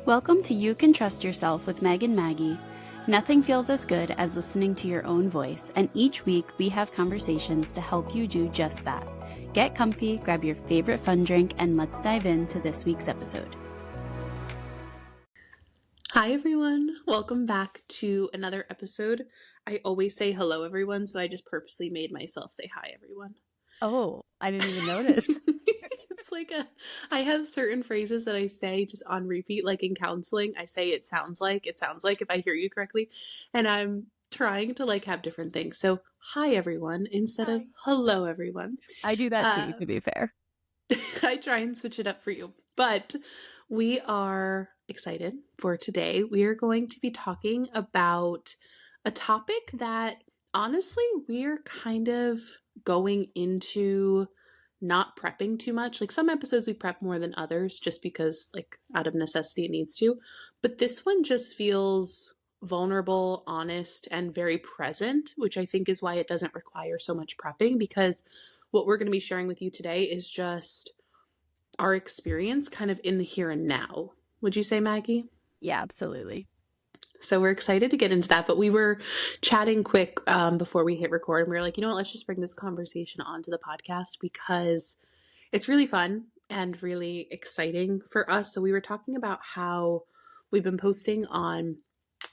Welcome to You Can Trust Yourself with Meg and Maggie. Nothing feels as good as listening to your own voice, and each week we have conversations to help you do just that. Get comfy, grab your favorite fun drink, and let's dive into this week's episode. Hi everyone, welcome back to another episode. I always say hello everyone, so I just purposely made myself say hi everyone. Oh, I didn't even notice. It's like I have certain phrases that I say just on repeat, like in counseling. I say it sounds like if I hear you correctly, and I'm trying to have different things. So hi everyone instead of hello everyone. I do that too, to be fair. I try and switch it up for you, but we are excited for today. We are going to be talking about a topic that honestly we're kind of going into not prepping too much. Like some episodes we prep more than others just because out of necessity it needs to. But this one just feels vulnerable, honest, and very present, which I think is why it doesn't require so much prepping, because what we're going to be sharing with you today is just our experience kind of in the here and now. Would you say, Maggie? Yeah, absolutely. So we're excited to get into that, but we were chatting quick before we hit record, and we were like, you know what, let's just bring this conversation onto the podcast because it's really fun and really exciting for us. So we were talking about how we've been posting on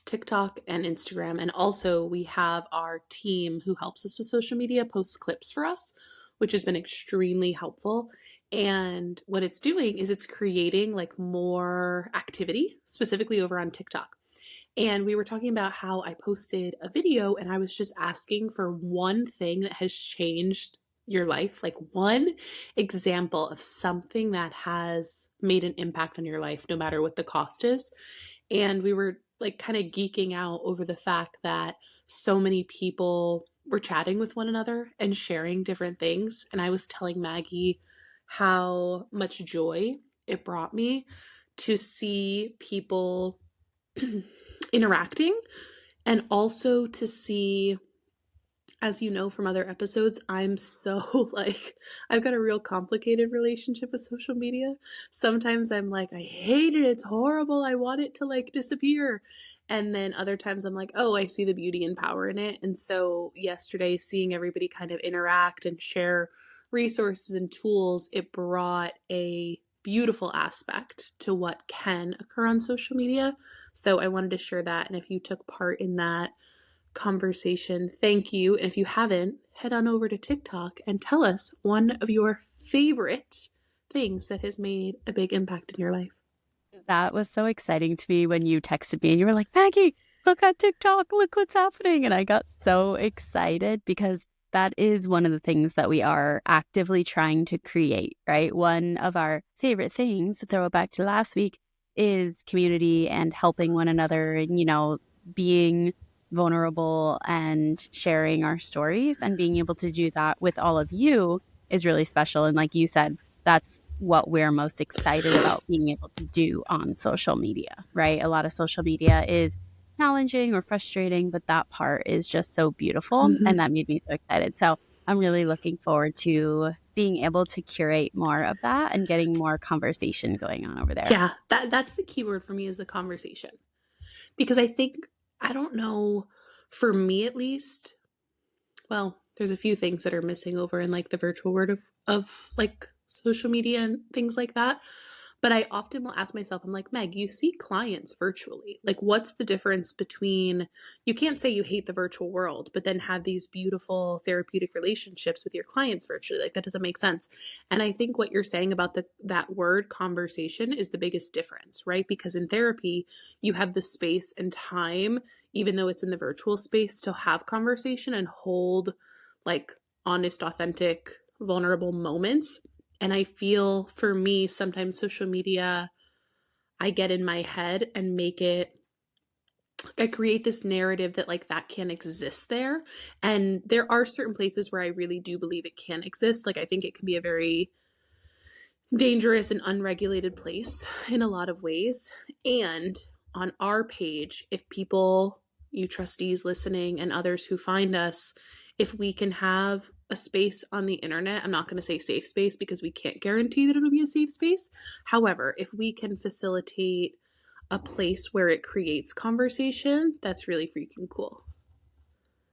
TikTok and Instagram, and also we have our team who helps us with social media post clips for us, which has been extremely helpful. And what it's doing is it's creating more activity, specifically over on TikTok. And we were talking about how I posted a video and I was just asking for one thing that has changed your life, like one example of something that has made an impact on your life, no matter what the cost is. And we were kind of geeking out over the fact that so many people were chatting with one another and sharing different things. And I was telling Maggie how much joy it brought me to see people interacting, and also to see, as you know from other episodes, I'm so I've got a real complicated relationship with social media. Sometimes I'm like, I hate it, it's horrible, I want it to disappear. And then other times I'm like, oh, I see the beauty and power in it. And so yesterday, seeing everybody kind of interact and share resources and tools, it brought a beautiful aspect to what can occur on social media. So I wanted to share that. And if you took part in that conversation, thank you. And if you haven't, head on over to TikTok and tell us one of your favorite things that has made a big impact in your life. That was so exciting to me when you texted me and you were like, Maggie, look at TikTok, look what's happening. And I got so excited because that is one of the things that we are actively trying to create, right? One of our favorite things, to throw it back to last week, is community and helping one another and, being vulnerable and sharing our stories, and being able to do that with all of you is really special. And like you said, that's what we're most excited about being able to do on social media, right? A lot of social media is challenging or frustrating, but that part is just so beautiful. Mm-hmm. And that made me so excited. So I'm really looking forward to being able to curate more of that and getting more conversation going on over there. Yeah, that's the key word for me, is the conversation. Because I don't know, for me at least, well, there's a few things that are missing over in the virtual world of social media and things like that. But I often will ask myself, I'm like, Meg, you see clients virtually. What's the difference between, you can't say you hate the virtual world, but then have these beautiful therapeutic relationships with your clients virtually. That doesn't make sense. And I think what you're saying about that word conversation is the biggest difference, right? Because in therapy, you have the space and time, even though it's in the virtual space, to have conversation and hold honest, authentic, vulnerable moments. And I feel, for me, sometimes social media, I get in my head and I create this narrative that that can't exist there. And there are certain places where I really do believe it can exist. I think it can be a very dangerous and unregulated place in a lot of ways. And on our page, if people, you trustees listening and others who find us, if we can have a space on the internet, I'm not going to say safe space because we can't guarantee that it'll be a safe space. However, if we can facilitate a place where it creates conversation, that's really freaking cool.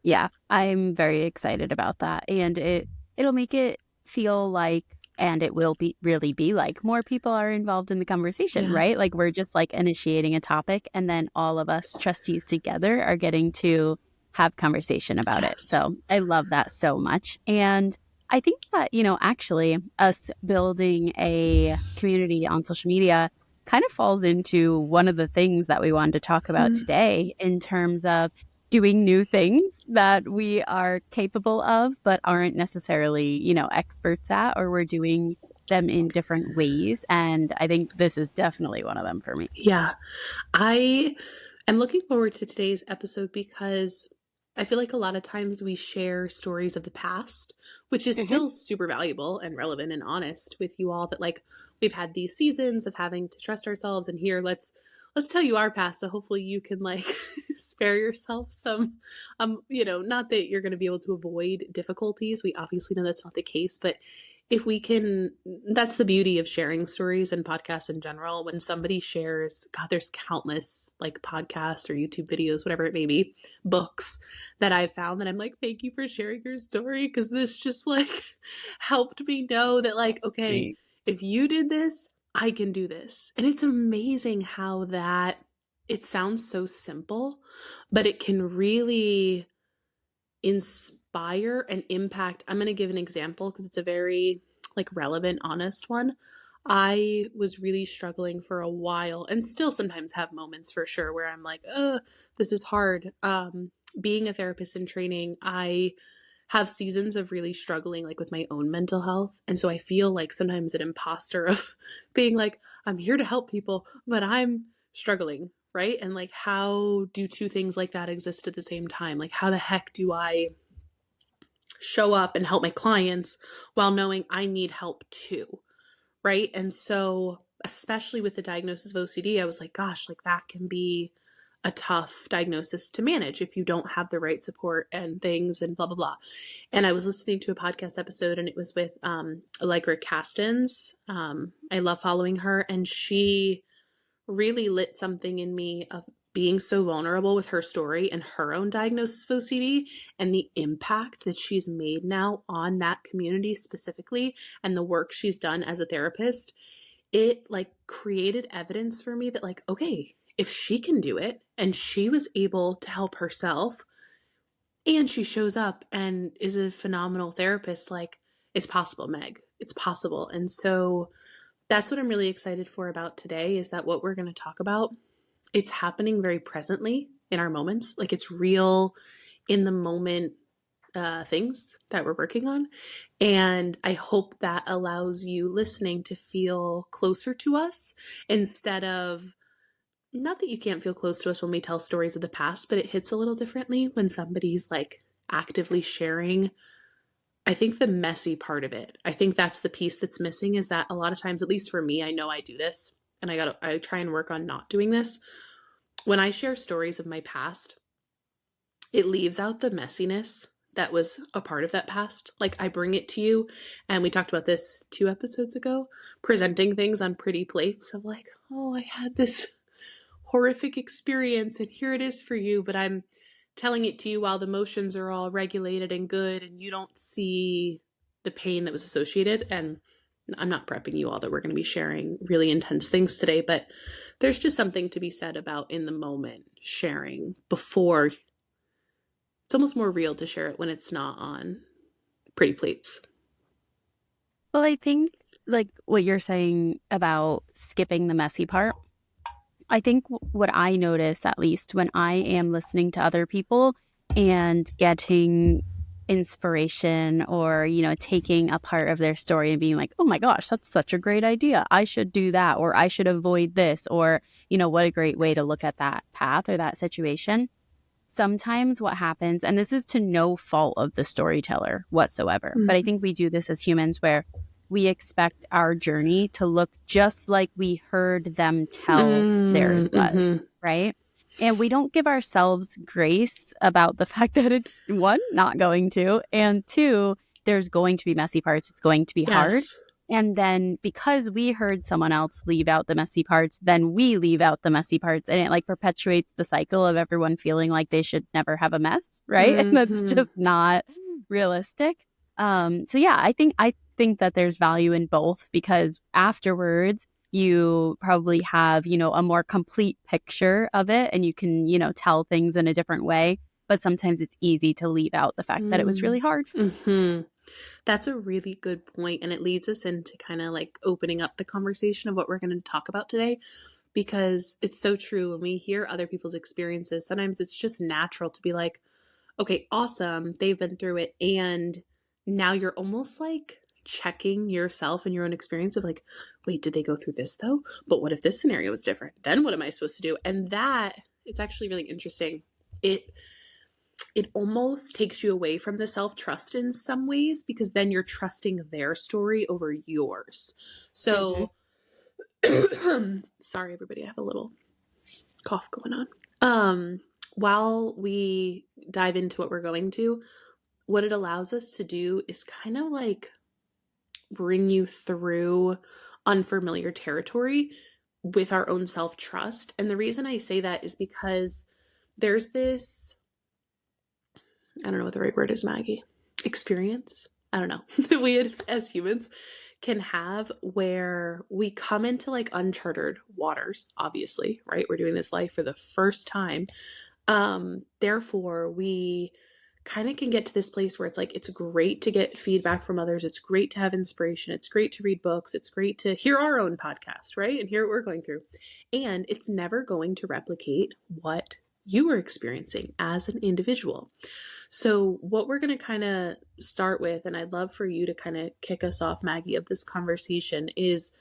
Yeah, I'm very excited about that. And it'll make it feel like, and it will be really be like, more people are involved in the conversation, Yeah. right? Like we're just like initiating a topic and then all of us trustees together are getting to have conversation about it. Yes. So I love that so much. And I think that, actually us building a community on social media kind of falls into one of the things that we wanted to talk about Mm. today in terms of doing new things that we are capable of, but aren't necessarily, experts at, or we're doing them in different ways. And I think this is definitely one of them for me. Yeah. I am looking forward to today's episode because I feel like a lot of times we share stories of the past, which is Hmm. still super valuable and relevant and honest with you all, but like we've had these seasons of having to trust ourselves, and here let's tell you our past, so hopefully you can like spare yourself some not that you're going to be able to avoid difficulties. We obviously know that's not the case, but if we can, that's the beauty of sharing stories and podcasts in general. When somebody shares, God, there's countless like podcasts or YouTube videos, whatever it may be, books that I've found that I'm like, thank you for sharing your story, because this just like helped me know that like, okay, Right. if you did this, I can do this. And it's amazing how that, it sounds so simple, but it can really inspire and impact. I'm going to give an example because it's a very like relevant, honest one. I was really struggling for a while and still sometimes have moments for sure where I'm like, this is hard. Being a therapist in training, I have seasons of really struggling like with my own mental health. And so I feel like sometimes an imposter of being like, I'm here to help people, but I'm struggling, right? And like, how do two things like that exist at the same time? Like, how the heck do I show up and help my clients while knowing I need help too, right? And so, especially with the diagnosis of OCD, I was like, gosh, like that can be a tough diagnosis to manage if you don't have the right support and things and blah blah blah. And I was listening to a podcast episode, and it was with Allegra Castens. I love following her, and she really lit something in me of being so vulnerable with her story and her own diagnosis of OCD and the impact that she's made now on that community specifically, and the work she's done as a therapist. It like created evidence for me that like, okay, if she can do it and she was able to help herself and she shows up and is a phenomenal therapist, like it's possible, Meg. It's possible. And so that's what I'm really excited for about today, is that what we're going to talk about, it's happening very presently in our moments. Like it's real in the moment things that we're working on. And I hope that allows you listening to feel closer to us instead of, not that you can't feel close to us when we tell stories of the past, but it hits a little differently when somebody's like actively sharing. I think the messy part of it, I think that's the piece that's missing, is that a lot of times, at least for me, I know I do this and I try and work on not doing this. When I share stories of my past, it leaves out the messiness that was a part of that past. Like I bring it to you, and we talked about this 2 episodes ago, presenting things on pretty plates of like, oh, I had this horrific experience and here it is for you, but I'm telling it to you while the emotions are all regulated and good and you don't see the pain that was associated. And I'm not prepping you all that we're going to be sharing really intense things today, but there's just something to be said about in the moment sharing before. It's almost more real to share it when it's not on pretty plates. Well, I think like what you're saying about skipping the messy part, I think what I notice, at least when I am listening to other people and getting inspiration, or, taking a part of their story and being like, oh my gosh, that's such a great idea. I should do that, or I should avoid this, or, what a great way to look at that path or that situation. Sometimes what happens, and this is to no fault of the storyteller whatsoever, but I Mm. think we do this as humans where we expect our journey to look just like we heard them tell theirs was, Mm-hmm. right? And we don't give ourselves grace about the fact that it's, one, not going to, and two, there's going to be messy parts. It's going to be hard. Yes. And then because we heard someone else leave out the messy parts, then we leave out the messy parts. And it like perpetuates the cycle of everyone feeling like they should never have a mess. Right. And that's Mm-hmm. just not realistic. So yeah, I think that there's value in both because afterwards you probably have, a more complete picture of it and you can, tell things in a different way. But sometimes it's easy to leave out the fact that it was really hard. Mm-hmm. That's a really good point, and it leads us into kind of like opening up the conversation of what we're going to talk about today because it's so true when we hear other people's experiences. Sometimes it's just natural to be like, okay, awesome, they've been through it, and now you're almost like checking yourself and your own experience of like, wait, did they go through this though? But what if this scenario was different? Then what am I supposed to do? And that it's actually really interesting. It almost takes you away from the self-trust in some ways because then you're trusting their story over yours. Mhm. So sorry everybody, I have a little cough going on. While we dive into what we're going to, what it allows us to do is kind of like bring you through unfamiliar territory with our own self-trust. And the reason I say that is because there's this, I don't know what the right word is, Maggie. Experience? I don't know. That we as humans can have where we come into like uncharted waters, obviously, right? We're doing this life for the first time. Therefore, we kind of can get to this place where it's like it's great to get feedback from others. It's great to have inspiration. It's great to read books. It's great to hear our own podcast, right? And hear what we're going through. And it's never going to replicate what you are experiencing as an individual. So, what we're going to kind of start with, and I'd love for you to kind of kick us off, Maggie, of this conversation, is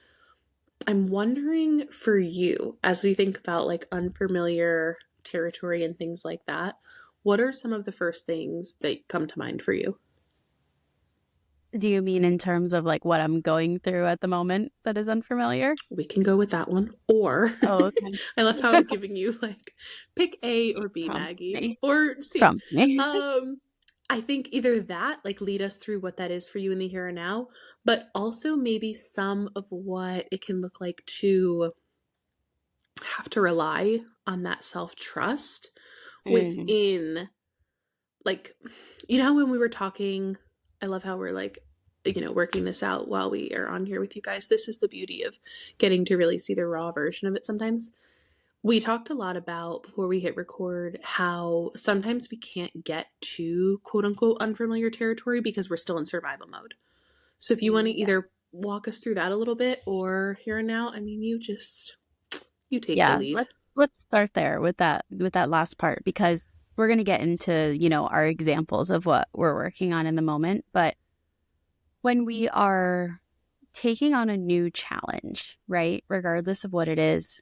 I'm wondering for you, as we think about like unfamiliar territory and things like that, what are some of the first things that come to mind for you? Do you mean in terms of like what I'm going through at the moment that is unfamiliar? We can go with that one. Or Oh, okay. I love how I'm giving you like pick A or B, Prompt Maggie, me. or C. Prompt me. Um, I think either that, like lead us through what that is for you in the here and now, but also maybe some of what it can look like to have to rely on that self trust Mm. within, like, how when we were talking, I love how we're like, working this out while we are on here with you guys. This is the beauty of getting to really see the raw version of it sometimes. We talked a lot about before we hit record how sometimes we can't get to quote unquote unfamiliar territory because we're still in survival mode. So if you want to Yeah. either walk us through that a little bit or here and now, I mean, you take the Yeah. lead. Let's start there with that last part because we're gonna get into, our examples of what we're working on in the moment. But when we are taking on a new challenge, right, regardless of what it is,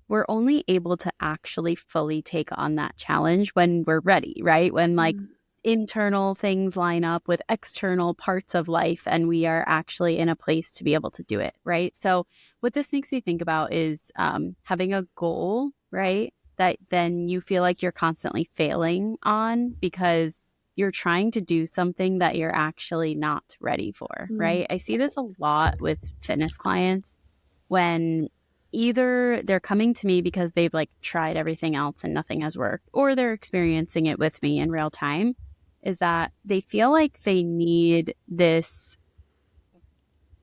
we're only able to actually fully take on that challenge when we're ready, right? When like Mm, internal things line up with external parts of life and we are actually in a place to be able to do it, right? So, what this makes me think about is having a goal, right? That then you feel like you're constantly failing on because you're trying to do something that you're actually not ready for, mm, right? I see this a lot with fitness clients when either they're coming to me because they've like tried everything else and nothing has worked, or they're experiencing it with me in real time, is that they feel like they need this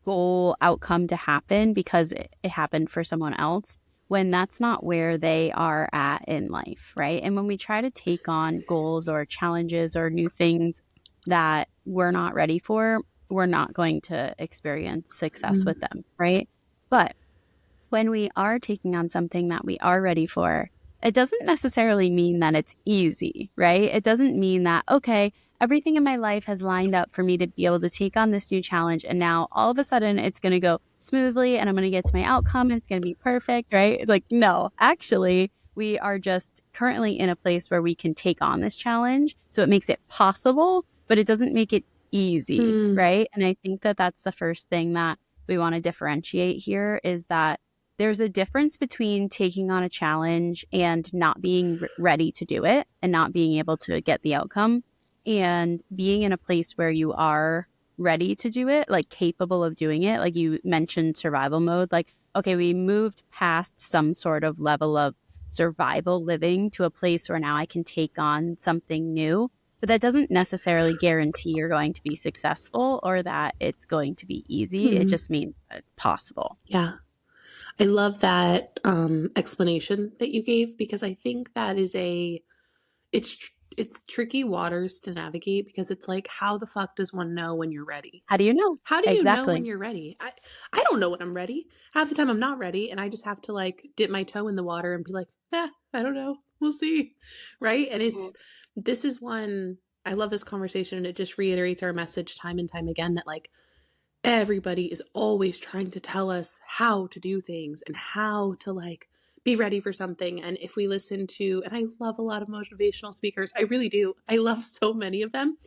goal outcome to happen because it happened for someone else when that's not where they are at in life, right? And when we try to take on goals or challenges or new things that we're not ready for, we're not going to experience success mm, with them, right? But when we are taking on something that we are ready for, it doesn't necessarily mean that it's easy, right? It doesn't mean that, okay, everything in my life has lined up for me to be able to take on this new challenge. And now all of a sudden it's going to go smoothly and I'm going to get to my outcome and it's going to be perfect, right? It's like, no, actually, we are just currently in a place where we can take on this challenge. So it makes it possible, but it doesn't make it easy, mm, right? And I think that that's the first thing that we want to differentiate here is that there's a difference between taking on a challenge and not being ready to do it and not being able to get the outcome and being in a place where you are ready to do it, like capable of doing it. Like you mentioned survival mode, like, okay, we moved past some sort of level of survival living to a place where now I can take on something new. But that doesn't necessarily guarantee you're going to be successful or that it's going to be easy. It Hmm. just means that it's possible. Yeah. I love that explanation that you gave, because I think that is it's tricky waters to navigate, because it's like, how the fuck does one know when you're ready? How do you know? How do you know when Exactly. you're ready? I don't know when I'm ready. Half the time I'm not ready, and I just have to like dip my toe in the water and be like, I don't know. We'll see. Right? And Mhm. this is one, I love this conversation, and it just reiterates our message time and time again that like everybody is always trying to tell us how to do things and how to like be ready for something. And if we listen to, and I love a lot of motivational speakers, I really do. I love so many of them.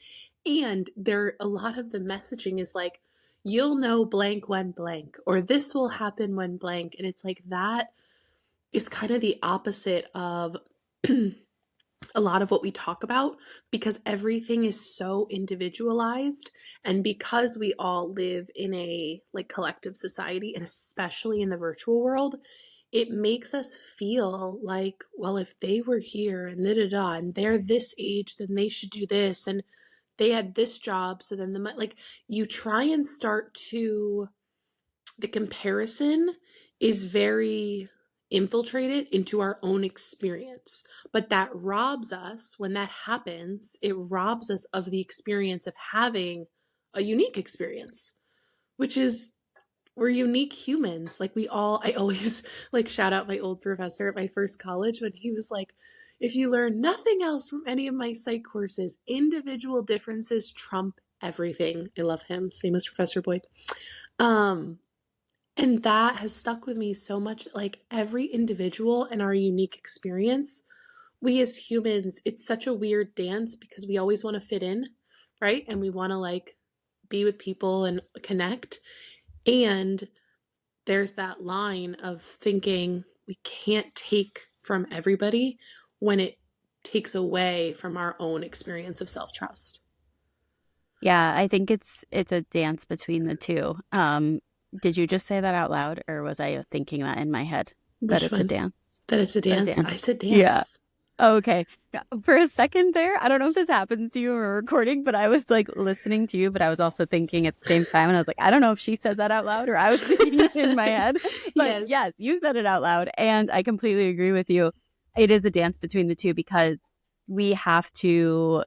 And a lot of the messaging is like, you'll know blank when blank, or this will happen when blank. And it's like, that is kind of the opposite of a lot of what we talk about, because everything is so individualized, and because we all live in a like collective society, and especially in the virtual world, it makes us feel like, well, if they were here and da da da and they're this age, then they should do this, and they had this job, so then like, you try and start to, the comparison is very infiltrated into our own experience. But that robs us, when that happens, it robs us of the experience of having a unique experience, which is, we're unique humans. Like we all, I always like shout out my old professor at my first college when he was like, if you learn nothing else from any of my psych courses, individual differences trump everything. I love him. Same as Professor Boyd. Um, and that has stuck with me so much. Like every individual and our unique experience, we as humans, it's such a weird dance, because we always want to fit in, right? And we want to like be with people and connect. And there's that line of thinking we can't take from everybody when it takes away from our own experience of self trust. Yeah, I think it's a dance between the two. Did you just say that out loud, or was I thinking that in my head that Which it's a one? dance? That it's a A dance? I dance. said Yeah. dance. Okay. Yeah, for a second there, I don't know if this happens to you when we're recording, but I was like listening to you, but I was also thinking at the same time, and I was like, I don't know if she said that out loud or I was thinking it in my head. But Yes. yes, you said it out loud, and I completely agree with you. It is a dance between the two because we have to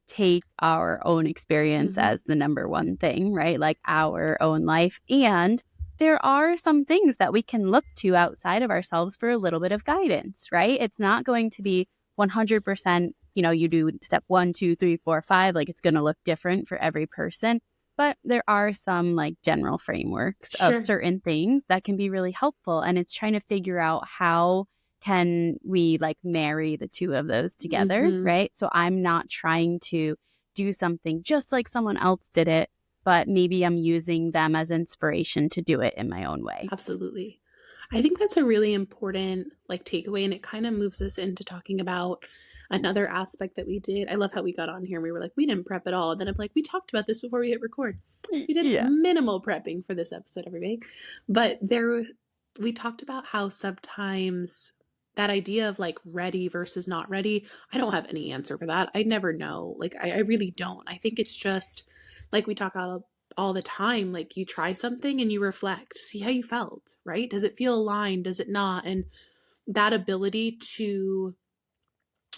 take our own experience Mm-hmm. as the number one thing, right? Like our own life. And there are some things that we can look to outside of ourselves for a little bit of guidance, right? It's not going to be 100%, you do step 1, 2, 3, 4, 5, like it's going to look different for every person. But there are some like general frameworks of Sure. certain things that can be really helpful. And it's trying to figure out how can we like marry the two of those together, Mm-hmm. right? So I'm not trying to do something just like someone else did it, but maybe I'm using them as inspiration to do it in my own way. Absolutely. I think that's a really important like takeaway, and it kind of moves us into talking about another aspect that we did. I love how we got on here and we were like, we didn't prep at all. And then I'm like, we talked about this before we hit record. So we did Yeah. minimal prepping for this episode, everybody. But we talked about how sometimes that idea of like ready versus not ready, I don't have any answer for that. I never know. Like I really don't. I think it's just like we talk about all the time, like you try something and you reflect, see how you felt, right? Does it feel aligned, does it not? And that ability to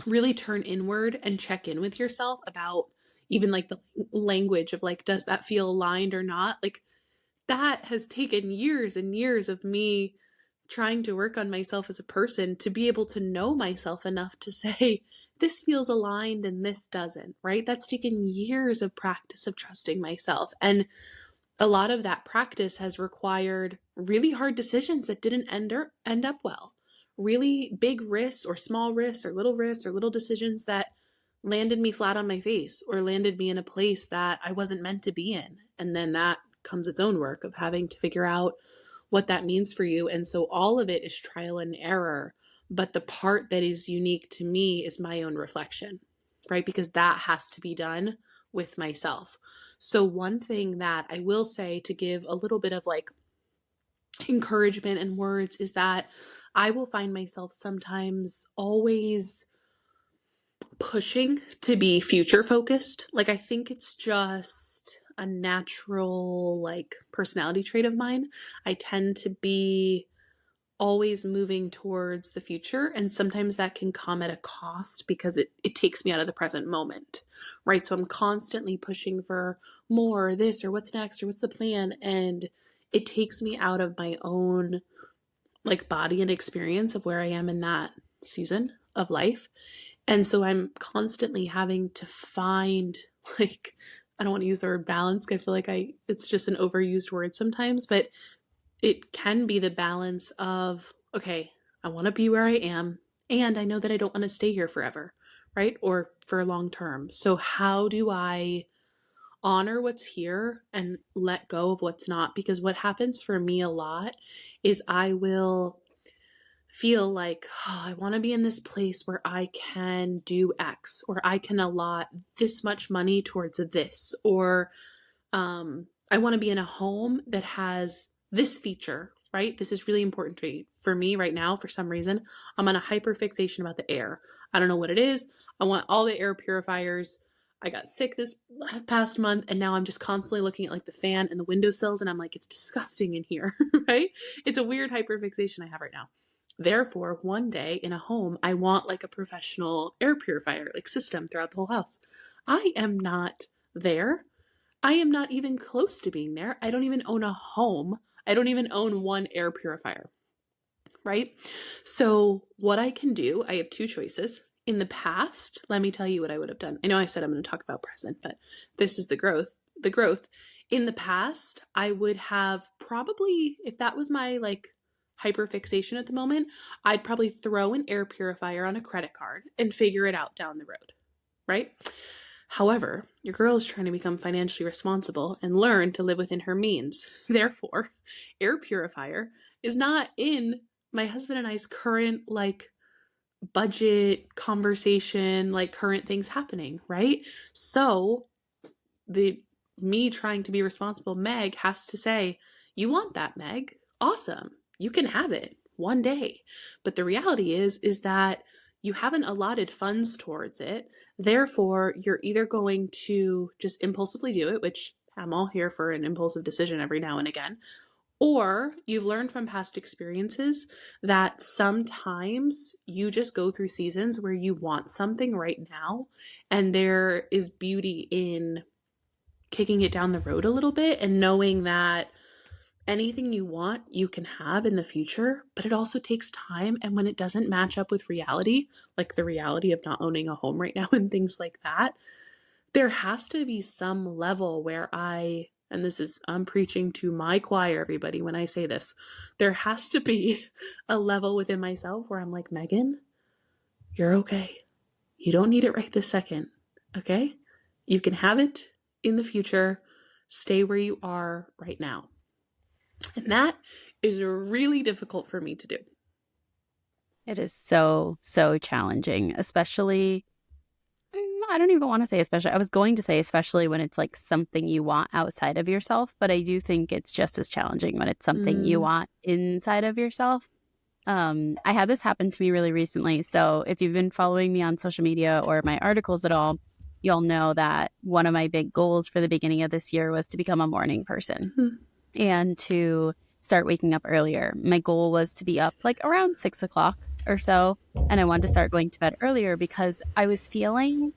really turn inward and check in with yourself about even like the language of like, does that feel aligned or not, like that has taken years and years of me trying to work on myself as a person to be able to know myself enough to say this feels aligned and this doesn't, right? That's taken years of practice of trusting myself. And a lot of that practice has required really hard decisions that didn't end up well. Really big risks or small risks or little decisions that landed me flat on my face or landed me in a place that I wasn't meant to be in. And then that comes its own work of having to figure out what that means for you. And so all of it is trial and error. But the part that is unique to me is my own reflection, right? Because that has to be done with myself. So, one thing that I will say to give a little bit of like encouragement and words is that I will find myself sometimes always pushing to be future focused. Like, I think it's just a natural, like, personality trait of mine. I tend to be always moving towards the future, and sometimes that can come at a cost because it takes me out of the present moment, right? So I'm constantly pushing for more, this, or what's next, or what's the plan, and it takes me out of my own like body and experience of where I am in that season of life. And so I'm constantly having to find, like, I don't want to use the word balance. I feel like it's just an overused word sometimes, but it can be the balance of, okay, I want to be where I am, and I know that I don't want to stay here forever, right? Or for a long term. So how do I honor what's here and let go of what's not? Because what happens for me a lot is I will feel like, oh, I want to be in this place where I can do X, or I can allot this much money towards this, or I want to be in a home that has this feature, right? This is really important for me right now. For some reason, I'm on a hyper fixation about the air. I don't know what it is. I want all the air purifiers. I got sick this past month, and now I'm just constantly looking at like the fan and the windowsills, and I'm like, it's disgusting in here, right? It's a weird hyper fixation I have right now. Therefore, one day in a home, I want like a professional air purifier, like system throughout the whole house. I am not there. I am not even close to being there. I don't even own a home. I don't even own one air purifier, right? So, what I can do, I have two choices. In the past, let me tell you what I would have done. I know I said I'm going to talk about present, but this is the growth. The growth. In the past, I would have probably, if that was my like hyperfixation at the moment, I'd probably throw an air purifier on a credit card and figure it out down the road, right? However, your girl is trying to become financially responsible and learn to live within her means. Therefore, air purifier is not in my husband and I's current like budget conversation, like current things happening, right? So, the me trying to be responsible Meg has to say, "You want that, Meg? Awesome. You can have it one day." But the reality is that you haven't allotted funds towards it. Therefore, you're either going to just impulsively do it, which I'm all here for an impulsive decision every now and again, or you've learned from past experiences that sometimes you just go through seasons where you want something right now, and there is beauty in kicking it down the road a little bit and knowing that anything you want, you can have in the future, but it also takes time. And when it doesn't match up with reality, like the reality of not owning a home right now and things like that, there has to be some level where and this is, I'm preaching to my choir, everybody, when I say this, there has to be a level within myself where I'm like, Megan, you're okay. You don't need it right this second. Okay? You can have it in the future. Stay where you are right now. And that is really difficult for me to do. It is so, so challenging, especially, I don't even want to say especially. I was going to say especially when it's like something you want outside of yourself, but I do think it's just as challenging when it's something you Mm. want inside of yourself. I had this happen to me really recently. So if you've been following me on social media or my articles at all, you'll know that one of my big goals for the beginning of this year was to become a morning person Mm. and to start waking up earlier. My goal was to be up like around 6 o'clock or so. And I wanted to start going to bed earlier because I was feeling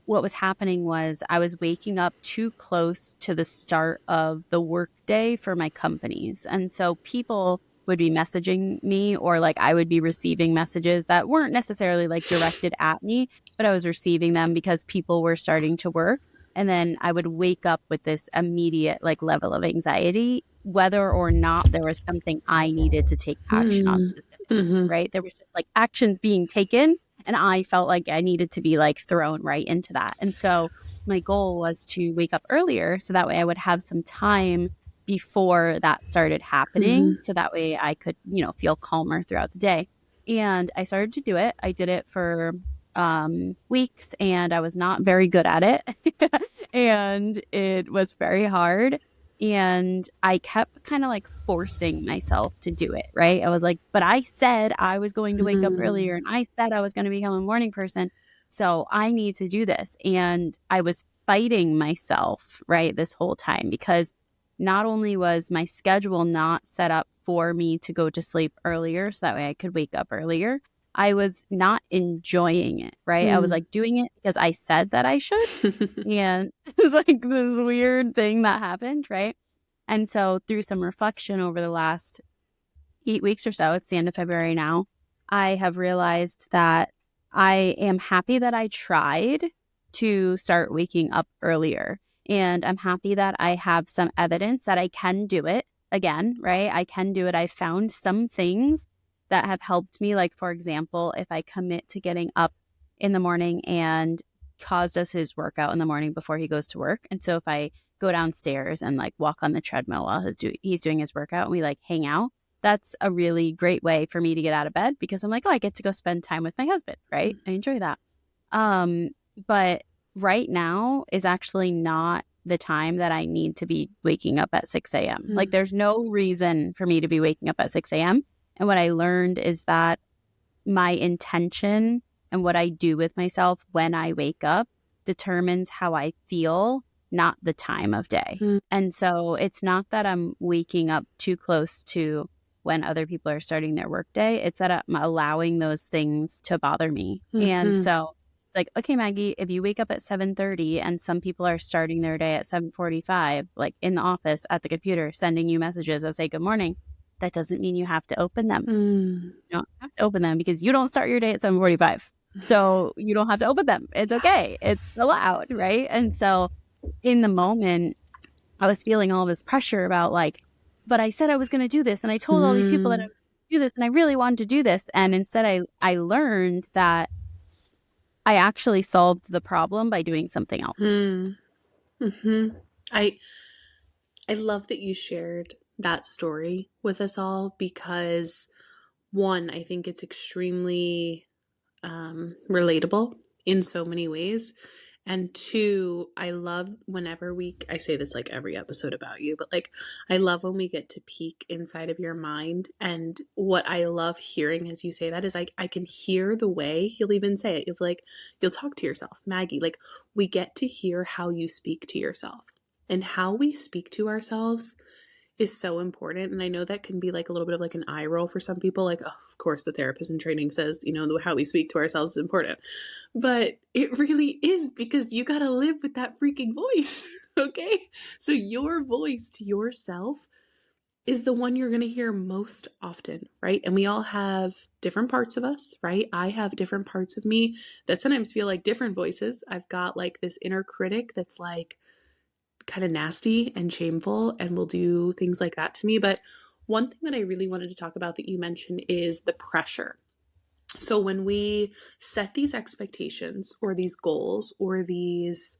what was happening was I was waking up too close to the start of the workday for my companies. And so people would be messaging me, or like I would be receiving messages that weren't necessarily like directed at me, but I was receiving them because people were starting to work. And then I would wake up with this immediate like level of anxiety, whether or not there was something I needed to take action on Mm. specifically, Mm-hmm. right? There was just like actions being taken, and I felt like I needed to be like thrown right into that. And so my goal was to wake up earlier so that way I would have some time before that started Mm-hmm. happening. So that way I could, feel calmer throughout the day. And I started to do it. I did it for weeks, and I was not very good at it. And it was very hard. And I kept kind of like forcing myself to do it, right? I was like, but I said I was going to wake up earlier, Mm. and I said I was going to become a morning person. So I need to do this. And I was fighting myself, right, this whole time because not only was my schedule not set up for me to go to sleep earlier so that way I could wake up earlier, I was not enjoying it, right? I was Mm. like doing it because I said that I should. And it's like this weird thing that happened, right? And so through some reflection over the last 8 weeks or so, it's the end of February now, I have realized that I am happy that I tried to start waking up earlier. And I'm happy that I have some evidence that I can do it again, right? I can do it. I found some things that have helped me. Like, for example, if I commit to getting up in the morning, and Cause does his workout in the morning before he goes to work. And so if I go downstairs and like walk on the treadmill while he's doing his workout and we like hang out, that's a really great way for me to get out of bed because I'm like, oh, I get to go spend time with my husband, right? I enjoy that. Um, but right now is actually not the time that I need to be waking up at 6 a.m. Like, Mm. there's no reason for me to be waking up at 6 a.m. And what I learned is that my intention and what I do with myself when I wake up determines how I feel, not the time of day. Mm. And so it's not that I'm waking up too close to when other people are starting their workday. It's that I'm allowing those things to bother me. And Mhm. so like, okay, Maggie, if you wake up at 7:30 and some people are starting their day at 7:45, like in the office at the computer, sending you messages that say good morning, that doesn't mean you have to open them. Mm. You don't have to open them because you don't start your day at 7:45. So you don't have to open them. It's okay. It's allowed, right? And so in the moment, I was feeling all this pressure about like, but I said I was going to do this and I told all these people that I Mm. would do this and I really wanted to do this. And instead I learned that I actually solved the problem by doing something else. Mm. Mhm. I I love that you shared that story with us all because one, I think it's extremely relatable in so many ways. And two, I love whenever I say this like every episode about you, but like, I love when we get to peek inside of your mind. And what I love hearing as you say that is like, I can hear the way you'll even say it. You'll talk to yourself, Maggie, like we get to hear how you speak to yourself and how we speak to ourselves is so important. And I know that can be like a little bit of like an eye roll for some people, like, oh, of course, the therapist in training says, how we speak to ourselves is important. But it really is because you got to live with that freaking voice. Okay. So your voice to yourself is the one you're going to hear most often, right? And we all have different parts of us, right? I have different parts of me that sometimes feel like different voices. I've got like this inner critic that's like, kind of nasty and shameful and will do things like that to me. But one thing that I really wanted to talk about that you mentioned is the pressure. So when we set these expectations or these goals or these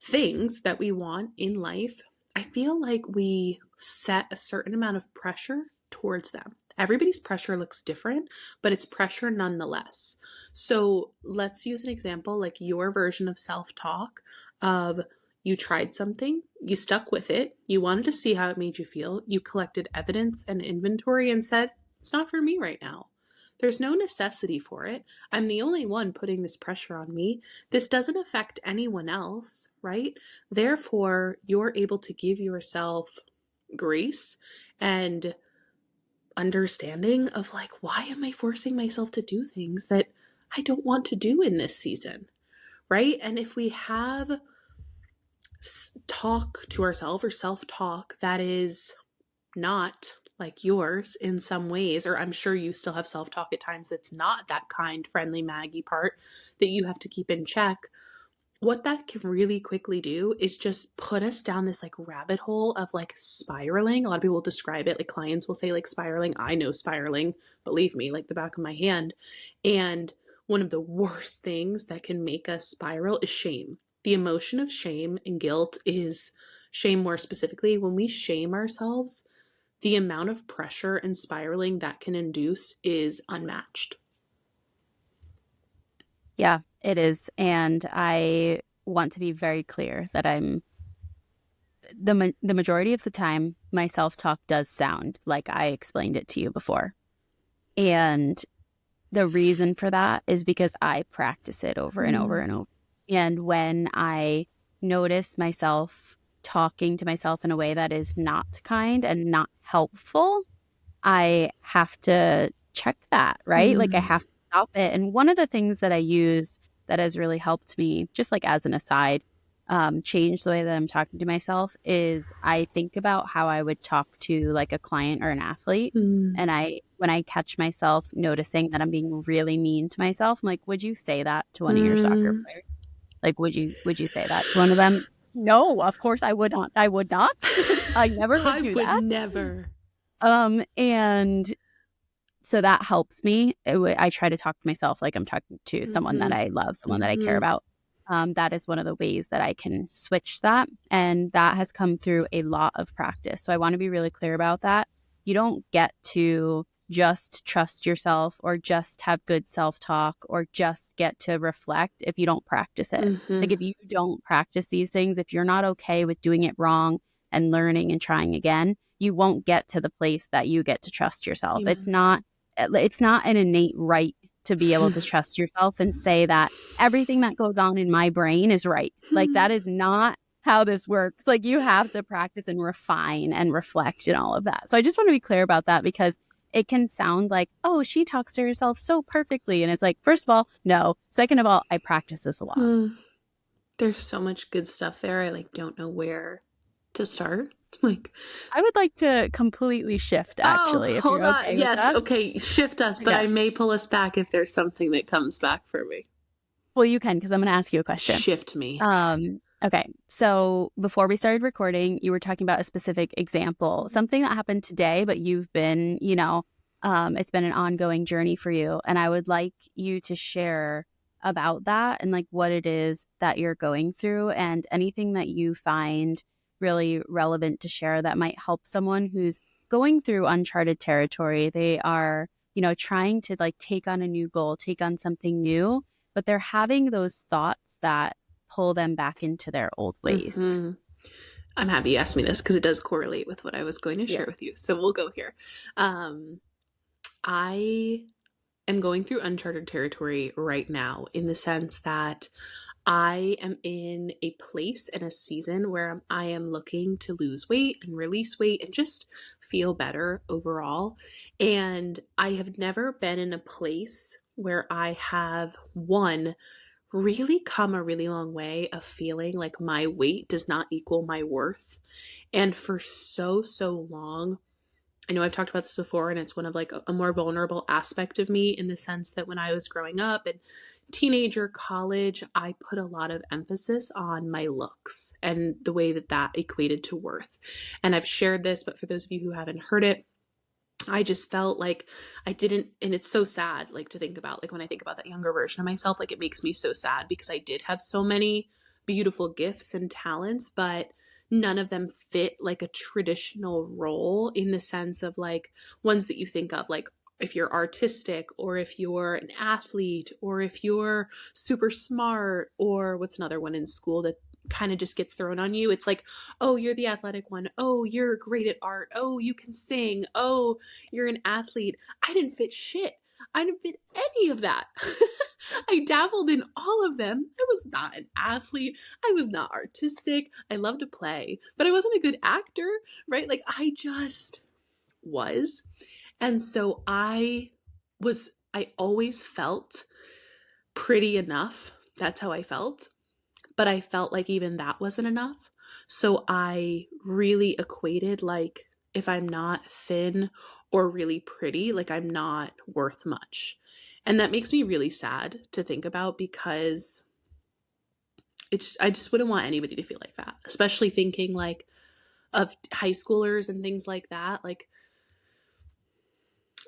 things that we want in life, I feel like we set a certain amount of pressure towards them. Everybody's pressure looks different, but it's pressure nonetheless. So let's use an example like your version of self talk of you tried something, you stuck with it, you wanted to see how it made you feel, you collected evidence and inventory and said, it's not for me right now. There's no necessity for it. I'm the only one putting this pressure on me. This doesn't affect anyone else, right? Therefore, you're able to give yourself grace and understanding of like, why am I forcing myself to do things that I don't want to do in this season, right? And if we have talk to ourselves or self talk that is not like yours in some ways, or I'm sure you still have self talk at times that's not that kind, friendly Maggie part that you have to keep in check. What that can really quickly do is just put us down this like rabbit hole of like spiraling. A lot of people describe it, like clients will say like spiraling. I know spiraling, believe me, like the back of my hand. And one of the worst things that can make us spiral is shame. The emotion of shame and guilt is shame more specifically. When we shame ourselves, the amount of pressure and spiraling that can induce is unmatched. Yeah, it is. And I want to be very clear that the majority of the time my self-talk does sound like I explained it to you before. And the reason for that is because I practice it over and over Mm. and over. And when I notice myself talking to myself in a way that is not kind and not helpful, I have to check that, right? Like I Mm. have to stop it. And one of the things that I use that has really helped me, just like as an aside, change the way that I'm talking to myself is I think about how I would talk to like a client or an athlete. Mm. And when I catch myself noticing that I'm being really mean to myself, I'm like, would you say that to one of your soccer Mm. players? Like, would you say that to one of them? No, of course I would not. I would not. I never would I do would that. never. And so that helps me. I try to talk to myself like I'm talking to someone that Mm-hmm. I love, someone that I care Mm-hmm. about. That is one of the ways that I can switch that. And that has come through a lot of practice. So I want to be really clear about that. You don't get to just trust yourself or just have good self talk or just get to reflect if you don't practice it. Mm-hmm. Like if you don't practice these things, if you're not okay with doing it wrong and learning and trying again, you won't get to the place that you get to trust yourself. Amen. It's not an innate right to be able to trust yourself and say that everything that goes on in my brain is right. Like that is not how this works. Like you have to practice and refine and reflect and all of that. So I just want to be clear about that because it can sound like, oh, she talks to herself so perfectly. And it's like, first of all, no. Second of all, I practice this a lot. Mm. There's so much good stuff there. I like don't know where to start. Like, I would like to completely shift oh, actually, if hold you're on. okay with Yes, that. okay, shift us, but Okay. I may pull us back if there's something that comes back for me. Well, you can because I'm going to ask you a question. Shift me. Okay. So before we started recording, you were talking about a specific example, something that happened today, but you've been, it's been an ongoing journey for you. And I would like you to share about that and like what it is that you're going through and anything that you find really relevant to share that might help someone who's going through uncharted territory. They are, trying to like take on a new goal, take on something new, but they're having those thoughts that pull them back into their old ways. Mm-hmm. I'm happy you asked me this because it does correlate with what I was going to Yeah. share with you. So we'll go here. I am going through uncharted territory right now in the sense that I am in a place and a season where I am looking to lose weight and release weight and just feel better overall. And I have never been in a place where I have one really come a really long way of feeling like my weight does not equal my worth. And for so, so long, I know I've talked about this before, and it's one of like a more vulnerable aspect of me in the sense that when I was growing up and teenager, college, I put a lot of emphasis on my looks and the way that that equated to worth. And I've shared this, but for those of you who haven't heard it, I just felt like I didn't, and it's so sad, like to think about, like when I think about that younger version of myself, like it makes me so sad because I did have so many beautiful gifts and talents, but none of them fit like a traditional role in the sense of like ones that you think of, like if you're artistic or if you're an athlete or if you're super smart, or what's another one in school that kind of just gets thrown on you. It's like, oh, you're the athletic one. Oh, you're great at art. Oh, you can sing. Oh, you're an athlete. I didn't fit shit. I didn't fit any of that. I dabbled in all of them. I was not an athlete. I was not artistic. I love to play, but I wasn't a good actor, right? Like I just was. And so I always felt pretty enough. That's how I felt. But I felt like even that wasn't enough. So I really equated like if I'm not thin or really pretty, like I'm not worth much. And that makes me really sad to think about because I just wouldn't want anybody to feel like that, especially thinking like of high schoolers and things like that. Like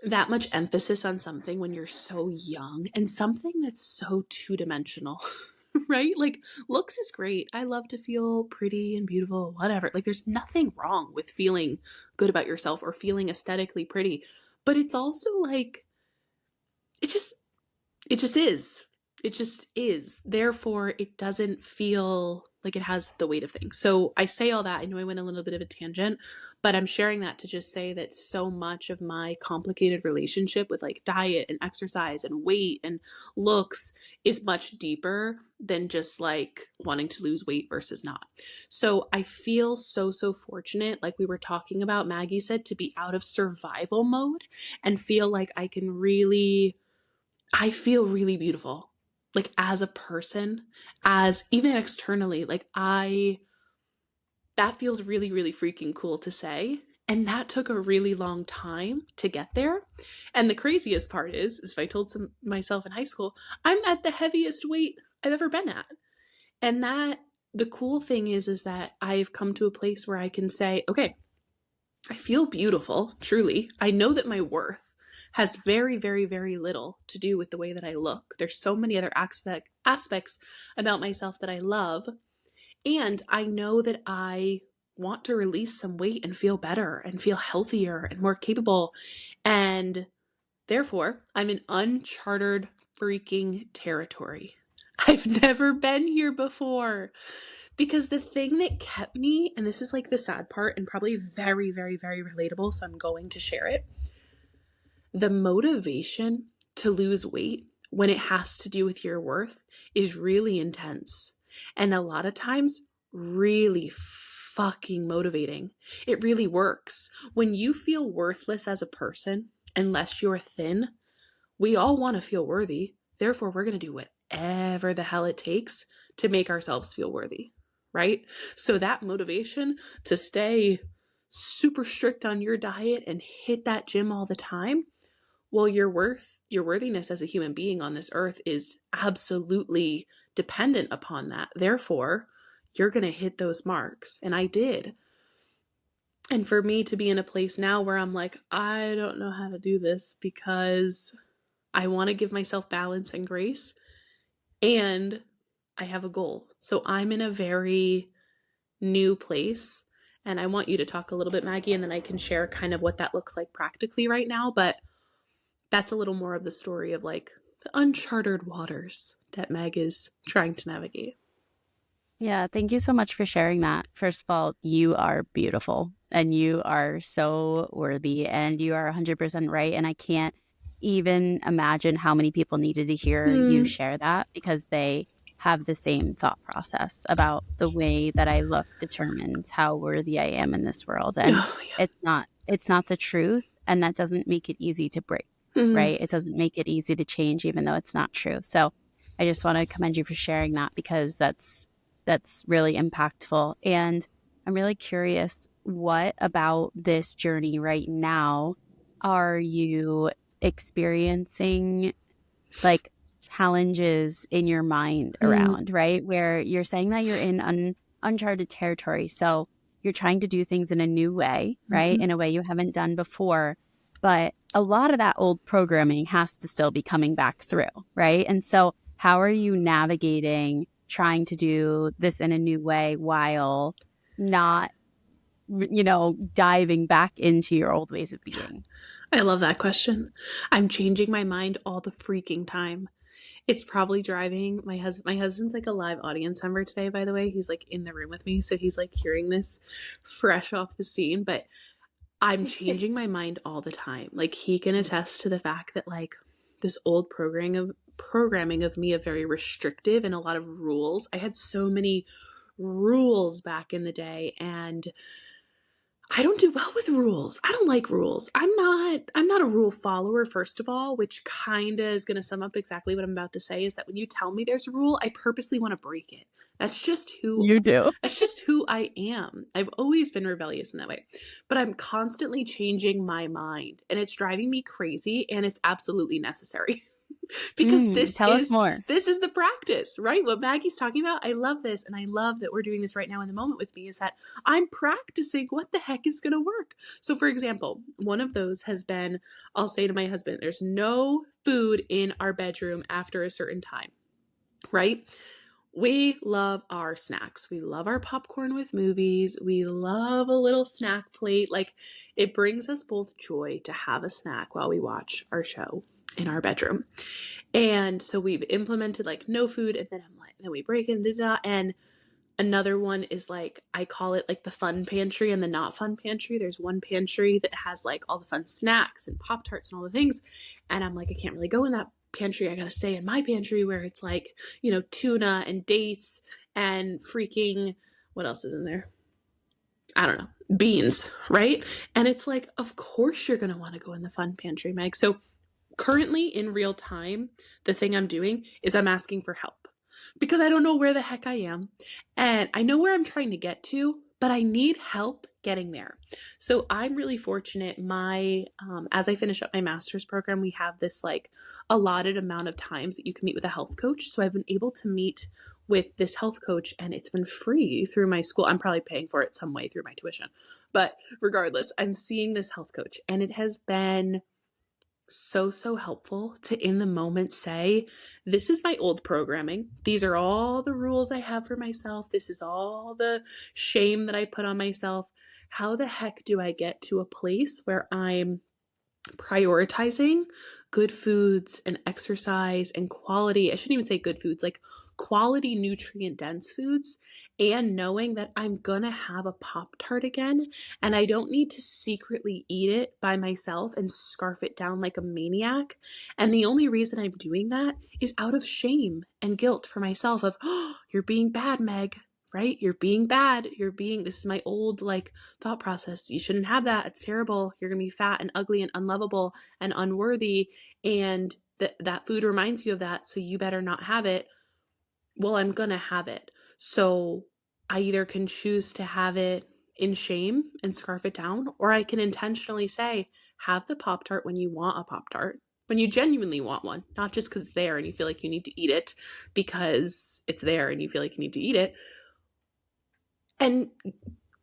that much emphasis on something when you're so young and something that's so two-dimensional. Right? Like looks is great. I love to feel pretty and beautiful, whatever. Like there's nothing wrong with feeling good about yourself or feeling aesthetically pretty. But it's also like it just it just is. It just is. Therefore, it doesn't feel like it has the weight of things. So I say all that. I know I went a little bit of a tangent, but I'm sharing that to just say that so much of my complicated relationship with like diet and exercise and weight and looks is much deeper than just like wanting to lose weight versus not. So I feel so fortunate, like we were talking about, Maggie said, to be out of survival mode and feel like I feel really beautiful. Like as a person, as even externally, like that feels really freaking cool to say. And that took a really long time to get there. And the craziest part is if I told myself in high school, I'm at the heaviest weight I've ever been at. And that the cool thing is that I've come to a place where I can say, okay, I feel beautiful, truly. I know that my worth has very little to do with the way that I look. There's so many other aspects about myself that I love. And I know that I want to release some weight and feel better and feel healthier and more capable. And therefore, I'm in uncharted freaking territory. I've never been here before. Because the thing that kept me, and this is like the sad part and probably very relatable, so I'm going to share it. The motivation to lose weight when it has to do with your worth is really intense. And a lot of times, really fucking motivating. It really works. When you feel worthless as a person, unless you're thin, we all want to feel worthy. Therefore, we're going to do whatever the hell it takes to make ourselves feel worthy, right? So that motivation to stay super strict on your diet and hit that gym all the time, well, your worthiness as a human being on this earth is absolutely dependent upon that. Therefore, you're going to hit those marks. And I did. And for me to be in a place now where I'm like, I don't know how to do this because I want to give myself balance and grace, and I have a goal. So I'm in a very new place. And I want you to talk a little bit, Maggie, and then I can share kind of what that looks like practically right now. But that's a little more of the story of like the uncharted waters that Meg is trying to navigate. Yeah, thank you so much for sharing that. First of all, you are beautiful and you are so worthy and you are 100% right. And I can't even imagine how many people needed to hear you Mm. share that because they have the same thought process about the way that I look determines how worthy I am in this world. And Oh, it's not the truth. And that doesn't make it easy to break, yeah. right? It doesn't make it easy to change, even though it's not true. So I just want to commend you for sharing that because that's really impactful. And I'm really curious, what about this journey right now are you experiencing like challenges in your mind Mm. around, right? Where you're saying that you're in uncharted territory. So you're trying to do things in a new way, right? Mm-hmm. In a way you haven't done before. But a lot of that old programming has to still be coming back through, right? And so how are you navigating trying to do this in a new way while not, diving back into your old ways of being? I love that question. I'm changing my mind all the freaking time. It's probably driving my husband. My husband's like a live audience member today, by the way. He's like in the room with me. So he's like hearing this fresh off the scene. But I'm changing my mind all the time. Like he can attest to the fact that like this old programming of me of very restrictive and a lot of rules. I had so many rules back in the day, and I don't do well with rules. I don't like rules. I'm not a rule follower, first of all, which kind of is going to sum up exactly what I'm about to say, is that when you tell me there's a rule, I purposely want to break it. That's just who You do. that's just who I am. I've always been rebellious in that way. But I'm constantly changing my mind, and it's driving me crazy, and it's absolutely necessary. Because Tell us more. this is the practice, right? What Maggie's talking about. I love this, and I love that we're doing this right now in the moment with me, is that I'm practicing what the heck is going to work. So for example, one of those has been, I'll say to my husband, there's no food in our bedroom after a certain time, right? We love our snacks. We love our popcorn with movies. We love a little snack plate. Like, it brings us both joy to have a snack while we watch our show. in our bedroom. And so we've implemented like no food, and then I'm like, then we break it, and another one is like, I call it like the fun pantry and the not fun pantry. There's one pantry that has like all the fun snacks and Pop Tarts and all the things. And I'm like, I can't really go in that pantry. I got to stay in my pantry where it's like, tuna and dates and freaking, what else is in there? I don't know, beans, right? And it's like, of course you're going to want to go in the fun pantry, Meg. So currently in real time, the thing I'm doing is I'm asking for help because I don't know where the heck I am. And I know where I'm trying to get to, but I need help getting there. So I'm really fortunate. As I finish up my master's program, we have this like allotted amount of times that you can meet with a health coach. So I've been able to meet with this health coach, and it's been free through my school. I'm probably paying for it some way through my tuition, but regardless, I'm seeing this health coach, and it has been so helpful to in the moment say, this is my old programming. These are all the rules I have for myself. This is all the shame that I put on myself. How the heck do I get to a place where I'm prioritizing good foods and exercise and quality? I shouldn't even say good foods, like quality nutrient dense foods, and knowing that I'm gonna have a Pop Tart again, and I don't need to secretly eat it by myself and scarf it down like a maniac. And the only reason I'm doing that is out of shame and guilt for myself of, oh, you're being bad, Meg, right? You're being bad. This is my old like thought process. You shouldn't have that. It's terrible. You're going to be fat and ugly and unlovable and unworthy. And that food reminds you of that. So you better not have it. Well, I'm going to have it. So I either can choose to have it in shame and scarf it down, or I can intentionally say, have the Pop Tart when you want a Pop Tart, when you genuinely want one, not just because it's there and you feel like you need to eat it because it's there and you feel like you need to eat it. And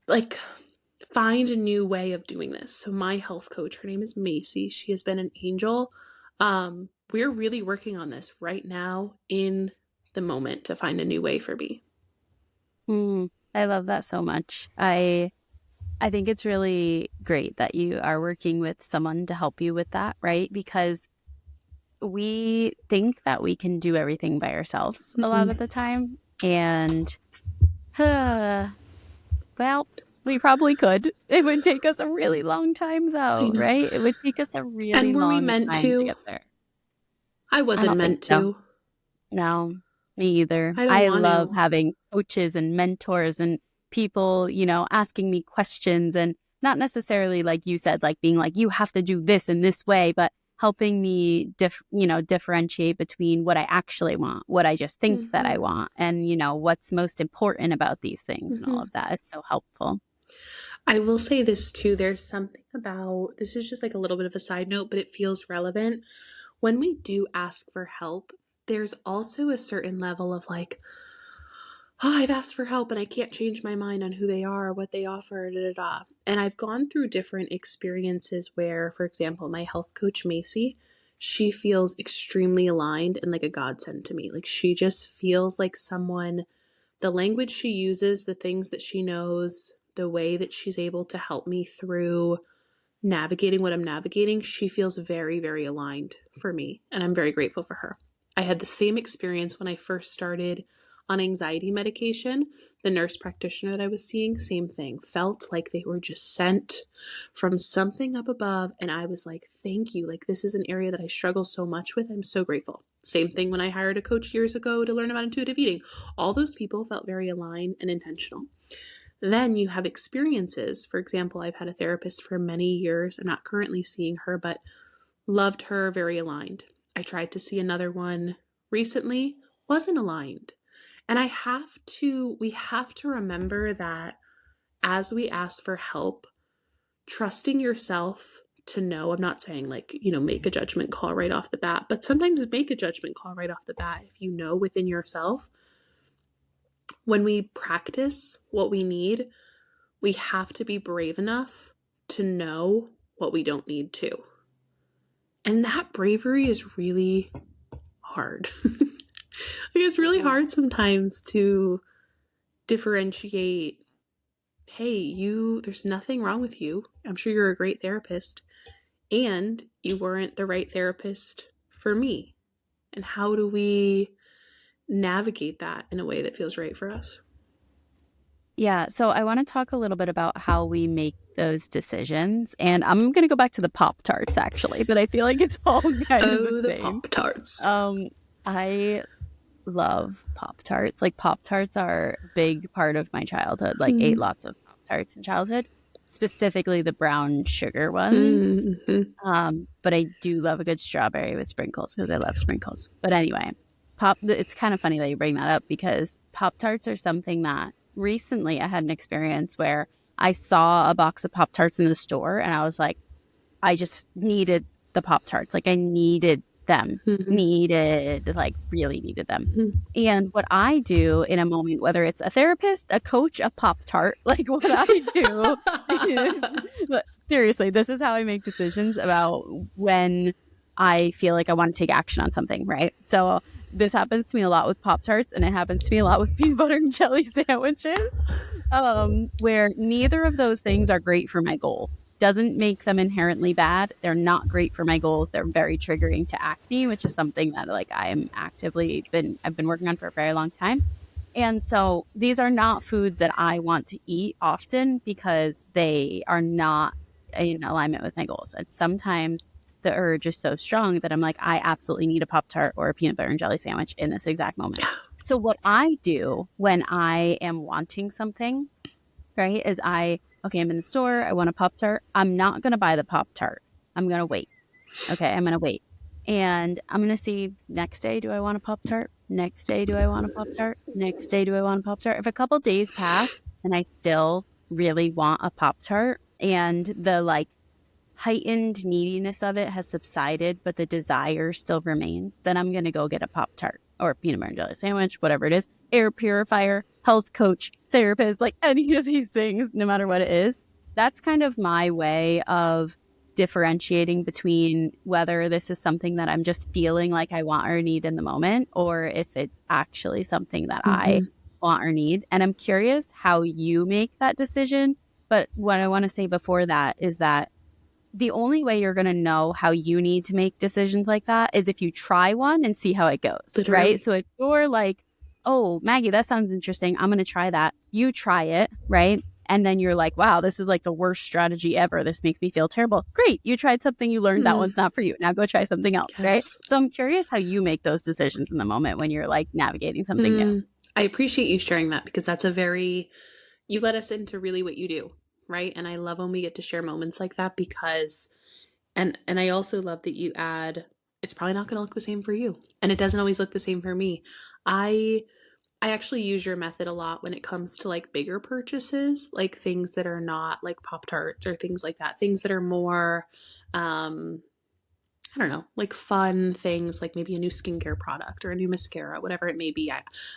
like, find a new way of doing this. So my health coach, her name is Macy. She has been an angel. We're really working on this right now in the moment to find a new way for me. I love that so much. I think it's really great that you are working with someone to help you with that, right? Because we think that we can do everything by ourselves a lot Mm-mm. of the time. And, well, we probably could. It would take us a really long time, I though, know. right? It would take us a And really were we long meant time to to? get there. I I wasn't don't think meant so. to. No, me either. I don't I want love to. having coaches and mentors and people, asking me questions, and not necessarily like you said, like being like, you have to do this in this way, but helping me differentiate between what I actually want, what I just think that Mm-hmm. I want, and what's most important about these things and all Mm-hmm. of that. It's so helpful. I will say this too. There's something about this is just like a little bit of a side note, but it feels relevant. When we do ask for help, there's also a certain level of like, oh, I've asked for help and I can't change my mind on who they are or what they offer, da da da. And I've gone through different experiences where, for example, my health coach, Macy, she feels extremely aligned and like a godsend to me. Like she just feels like someone, the language she uses, the things that she knows, the way that she's able to help me through navigating what I'm navigating, she feels very, very aligned for me. And I'm very grateful for her. I had the same experience when I first started on anxiety medication. The nurse practitioner that I was seeing, same thing, felt like they were just sent from something up above. And I was like, thank you. Like, this is an area that I struggle so much with. I'm so grateful. Same thing when I hired a coach years ago to learn about intuitive eating. All those people felt very aligned and intentional. Then you have experiences. For example, I've had a therapist for many years. I'm not currently seeing her, but loved her, very aligned. I tried to see another one recently, wasn't aligned. And we have to remember that as we ask for help, trusting yourself to know, I'm not saying like, make a judgment call right off the bat, but sometimes make a judgment call right off the bat if you know within yourself. When we practice what we need, we have to be brave enough to know what we don't need to. And that bravery is really hard. It's really hard sometimes to differentiate, hey, there's nothing wrong with you. I'm sure you're a great therapist, and you weren't the right therapist for me? And how do we navigate that in a way that feels right for us? Yeah, so I want to talk a little bit about how we make those decisions. And I'm going to go back to the Pop Tarts actually, but I feel like it's all kind of the Oh, the same. Pop Tarts. Um, I love Pop Tarts. Like Pop Tarts are a big part of my childhood. Like ate Mm-hmm. lots of Pop Tarts in childhood, specifically the brown sugar ones. Mm-hmm. But I do love a good strawberry with sprinkles because I love sprinkles. But anyway, it's kind of funny that you bring that up because Pop Tarts are something that recently I had an experience where I saw a box of Pop Tarts in the store and I was like, I just needed the Pop Tarts. Like I needed them, like really needed them. And what I do in a moment, whether it's a therapist, a coach, a Pop Tart, like what I do is, seriously, this is how I make decisions about when I feel like I want to take action on something, right? So this happens to me a lot with Pop Tarts and it happens to me a lot with peanut butter and jelly sandwiches, where neither of those things are great for my goals. Doesn't make them inherently bad. They're not great for my goals. They're very triggering to acne, which is something that like I've been working on for a very long time. And so these are not foods that I want to eat often because they are not in alignment with my goals. And sometimes the urge is so strong that I'm like, I absolutely need a Pop Tart or a peanut butter and jelly sandwich in this exact moment. Yeah. So what I do when I am wanting something, right, is okay, I'm in the store, I want a Pop Tart. I'm not going to buy the Pop Tart. I'm going to wait. Okay, I'm going to wait. And I'm going to see next day, do I want a Pop Tart? Next day, do I want a Pop Tart? Next day, do I want a Pop Tart? If a couple days pass and I still really want a Pop Tart and the like heightened neediness of it has subsided, but the desire still remains, then I'm going to go get a Pop Tart or a peanut butter and jelly sandwich, whatever it is, air purifier, health coach, therapist, like any of these things, no matter what it is. That's kind of my way of differentiating between whether this is something that I'm just feeling like I want or need in the moment, or if it's actually something that I Mm-hmm. want or need. And I'm curious how you make that decision. But what I want to say before that is that the only way you're going to know how you need to make decisions like that is if you try one and see how it goes, right? Literally. So if you're like, oh, Maggie, that sounds interesting. I'm going to try that. You try it, right? And then you're like, wow, this is like the worst strategy ever. This makes me feel terrible. Great. You tried something, you learned that Mm. one's not for you. Now go try something else, right? Yes. So I'm curious how you make those decisions in the moment when you're like navigating something new. I appreciate you sharing that because that's you let us into really what you do, right? And I love when we get to share moments like that because, and I also love that you add, it's probably not going to look the same for you. And it doesn't always look the same for me. I, I actually use your method a lot when it comes to like bigger purchases, like things that are not like Pop Tarts or things like that, things that are more, um, I don't know, like fun things like maybe a new skincare product or a new mascara, whatever it may be.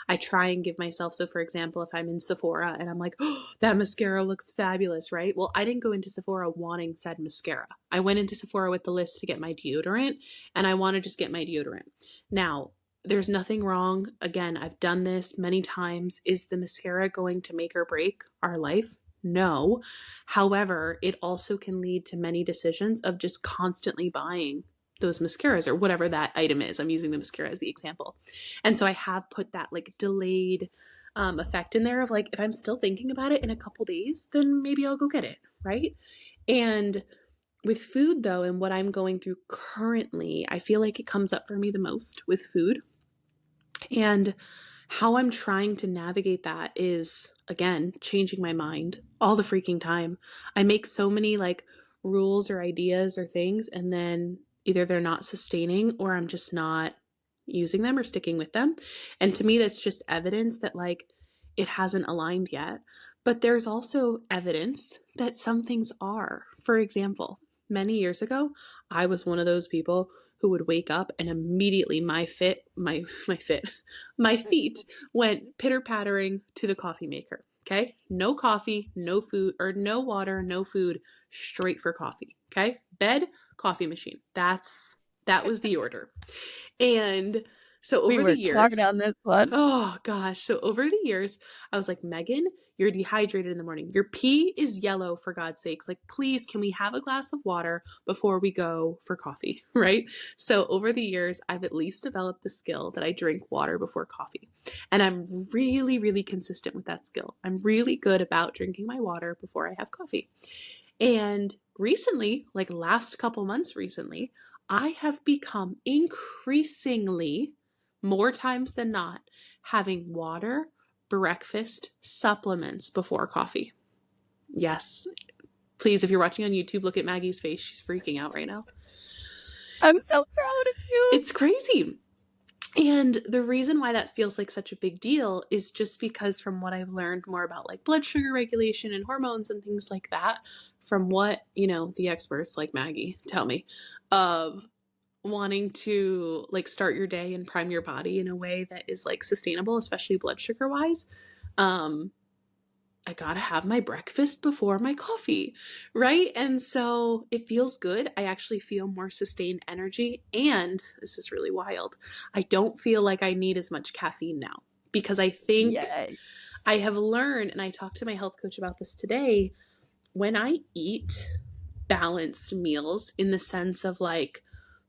I try and give myself, so for example, if I'm in Sephora and I'm like, oh, that mascara looks fabulous, right? Well, I didn't go into Sephora wanting said mascara. I went into Sephora with the list to get my deodorant and I want to just get my deodorant. Now, there's nothing wrong. Again, I've done this many times. Is the mascara going to make or break our life? No. However, it also can lead to many decisions of just constantly buying those mascaras or whatever that item is. I'm using the mascara as the example. And so I have put that like delayed effect in there of like, if I'm still thinking about it in a couple days, then maybe I'll go get it. Right. And with food though, and what I'm going through currently, I feel like it comes up for me the most with food. And how I'm trying to navigate that is, again, changing my mind all the freaking time. I make so many like rules or ideas or things, and then either they're not sustaining or I'm just not using them or sticking with them. And to me, that's just evidence that like it hasn't aligned yet. But there's also evidence that some things are. For example, many years ago, I was one of those people who would wake up and immediately my feet went pitter pattering to the coffee maker. Okay. No coffee, no food, or no water, no food, straight for coffee. Okay. Bed, coffee machine. That was the order. And So We over the were talking years, on this one. oh gosh. So over the years, I was like, Megan, you're dehydrated in the morning. Your pee is yellow, for God's sakes. Like, please, can we have a glass of water before we go for coffee? Right. So over the years, I've at least developed the skill that I drink water before coffee. And I'm really, really consistent with that skill. I'm really good about drinking my water before I have coffee. And recently, like last couple months recently, I have become increasingly, more times than not, having water, breakfast, supplements before coffee. Yes. Please, if you're watching on YouTube, look at Maggie's face. She's freaking out right now. I'm so proud of you. It's crazy. And the reason why that feels like such a big deal is just because, from what I've learned more about like blood sugar regulation and hormones and things like that, from what, the experts like Maggie tell me, of wanting to like start your day and prime your body in a way that is like sustainable, especially blood sugar wise. Um, I gotta have my breakfast before my coffee, right? And so it feels good. I actually feel more sustained energy. And this is really wild. I don't feel like I need as much caffeine now because I think Yay. I have learned, and I talked to my health coach about this today, when I eat balanced meals in the sense of like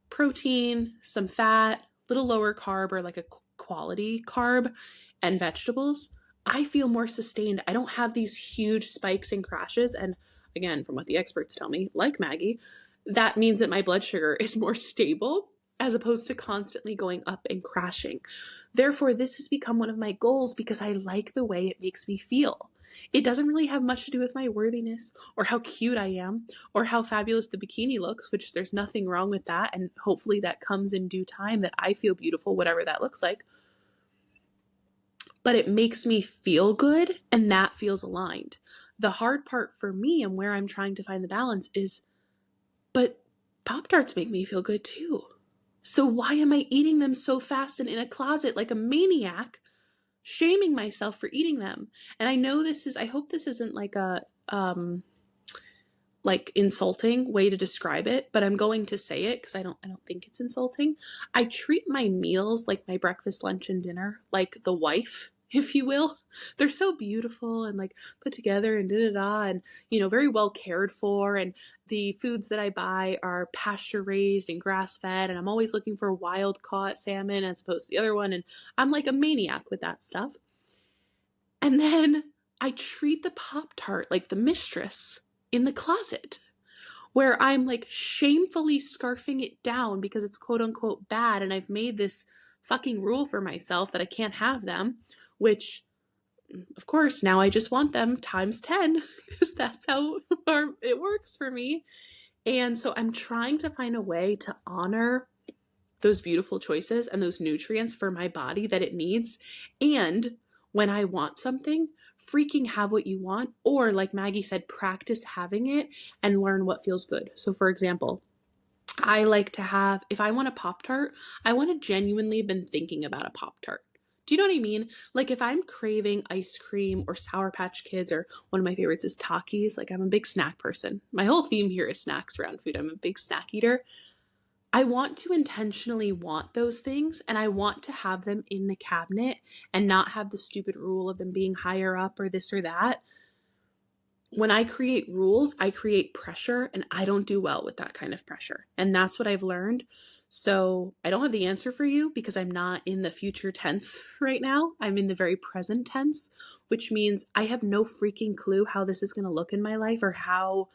protein, some fat, little lower carb or like a quality carb, and vegetables, I feel more sustained. I don't have these huge spikes and crashes. And again, from what the experts tell me, like Maggie, that means that my blood sugar is more stable as opposed to constantly going up and crashing. Therefore, this has become one of my goals because I like the way it makes me feel. It doesn't really have much to do with my worthiness or how cute I am or how fabulous the bikini looks, which there's nothing wrong with that. And hopefully that comes in due time, that I feel beautiful, whatever that looks like. But it makes me feel good and that feels aligned. The hard part for me and where I'm trying to find the balance is, but Pop Tarts make me feel good too. So why am I eating them so fast and in a closet like a maniac, shaming myself for eating them? And I hope this isn't like a, like insulting way to describe it, but I'm going to say it because I don't think it's insulting. I treat my meals like my breakfast, lunch, and dinner, like the wife, if you will. They're so beautiful and like put together and da da da, and very well cared for. And the foods that I buy are pasture raised and grass fed, and I'm always looking for wild caught salmon as opposed to the other one. And I'm like a maniac with that stuff. And then I treat the Pop Tart like the mistress in the closet, where I'm like shamefully scarfing it down because it's quote unquote bad. And I've made this fucking rule for myself that I can't have them, which of course now I just want them times 10 because that's how it works for me. And so I'm trying to find a way to honor those beautiful choices and those nutrients for my body that it needs. And when I want something, freaking have what you want. Or, like Maggie said, practice having it and learn what feels good. So, for example, I like to have, if I want a Pop Tart, I want to genuinely been thinking about a Pop Tart. Do you know what I mean? Like if I'm craving ice cream or Sour Patch Kids, or one of my favorites is Takis, like I'm a big snack person. My whole theme here is snacks around food. I'm a big snack eater. I want to intentionally want those things, and I want to have them in the cabinet and not have the stupid rule of them being higher up or this or that. When I create rules, I create pressure, and I don't do well with that kind of pressure. And that's what I've learned. So I don't have the answer for you because I'm not in the future tense right now. I'm in the very present tense, which means I have no freaking clue how this is going to look in my life or how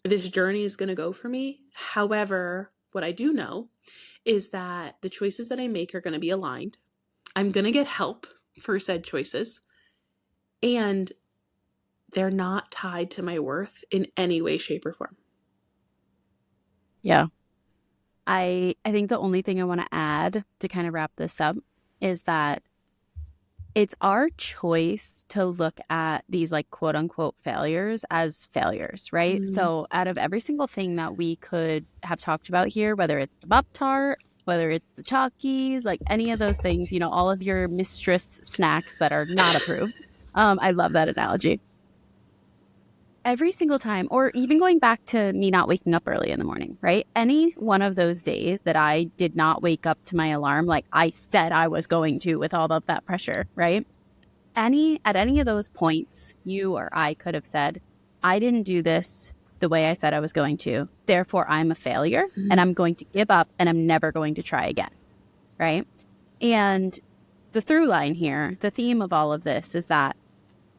this journey is going to go for me. However, what I do know is that the choices that I make are going to be aligned. I'm going to get help for said choices, and they're not tied to my worth in any way, shape, or form. Yeah. I think the only thing I want to add to kind of wrap this up is that it's our choice to look at these like quote unquote failures as failures, right? Mm. So out of every single thing that we could have talked about here, whether it's the Pop Tart, whether it's the Takis, like any of those things, all of your mistress snacks that are not approved. I love that analogy. every single time, or even going back to me not waking up early in the morning, right? Any one of those days that I did not wake up to my alarm, like I said I was going to with all of that pressure, right? At any of those points, you or I could have said, I didn't do this the way I said I was going to. Therefore, I'm a failure and Mm-hmm. I'm going to give up and I'm never going to try again, right? And the through line here, the theme of all of this is that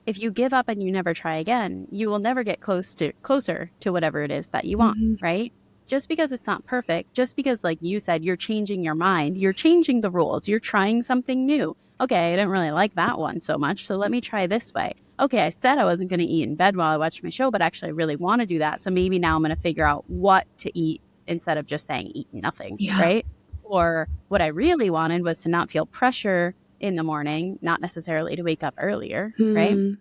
if you give up and you never try again, you will never get closer to whatever it is that you want, Mm-hmm. right? Just because it's not perfect, just because, like you said, you're changing your mind, you're changing the rules, you're trying something new. Okay, I didn't really like that one so much, so let me try this way. Okay, I said I wasn't going to eat in bed while I watched my show, but actually I really want to do that. So maybe now I'm going to figure out what to eat instead of just saying eat nothing, Yeah. right? Or what I really wanted was to not feel pressure in the morning, not necessarily to wake up earlier, right? Hmm.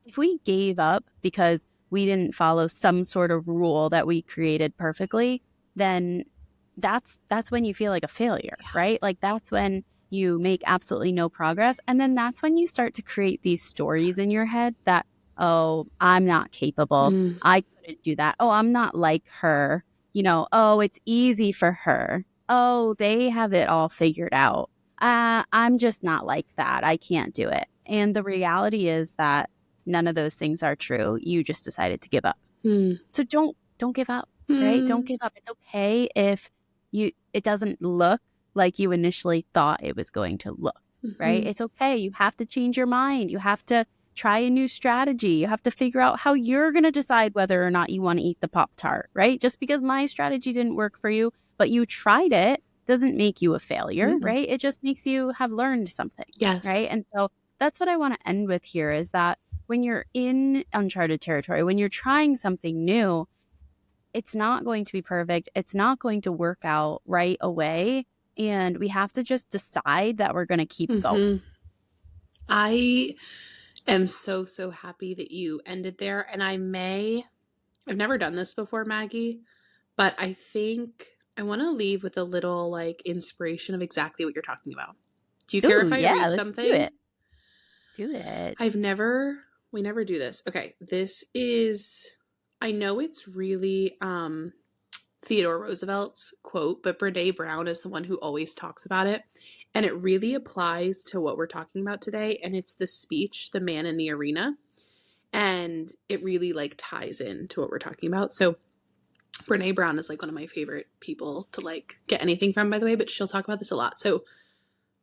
If we gave up because we didn't follow some sort of rule that we created perfectly, then that's when you feel like a failure, Yeah. right? Like that's when you make absolutely no progress. And then that's when you start to create these stories in your head that, oh, I'm not capable. Mm. I couldn't do that. Oh, I'm not like her. Oh, it's easy for her. Oh, they have it all figured out. I'm just not like that. I can't do it. And the reality is that none of those things are true. You just decided to give up. Mm. So don't give up, right? Don't Mm. give up. It's okay if it doesn't look like you initially thought it was going to look, right? Mm-hmm. It's okay. You have to change your mind. You have to try a new strategy. You have to figure out how you're going to decide whether or not you want to eat the Pop Tart, right? Just because my strategy didn't work for you, but you tried it doesn't make you a failure, Mm-mm. right? It just makes you have learned something, right? Yes. And so that's what I want to end with here is that when you're in uncharted territory, when you're trying something new, it's not going to be perfect. It's not going to work out right away. And we have to just decide that we're going to keep going. Mm-hmm. I am so, so happy that you ended there. And I've never done this before, Maggie, but I think I want to leave with a little like inspiration of exactly what you're talking about. Do you care Ooh, if I yeah, read let's do something? it. Do it. We never do this. Okay, this is, I know it's really Theodore Roosevelt's quote, but Brene Brown is the one who always talks about it. And it really applies to what we're talking about today. And it's the speech, The Man in the Arena. And it really like ties into what we're talking about. So Brene Brown is like one of my favorite people to like get anything from, by the way, but she'll talk about this a lot. So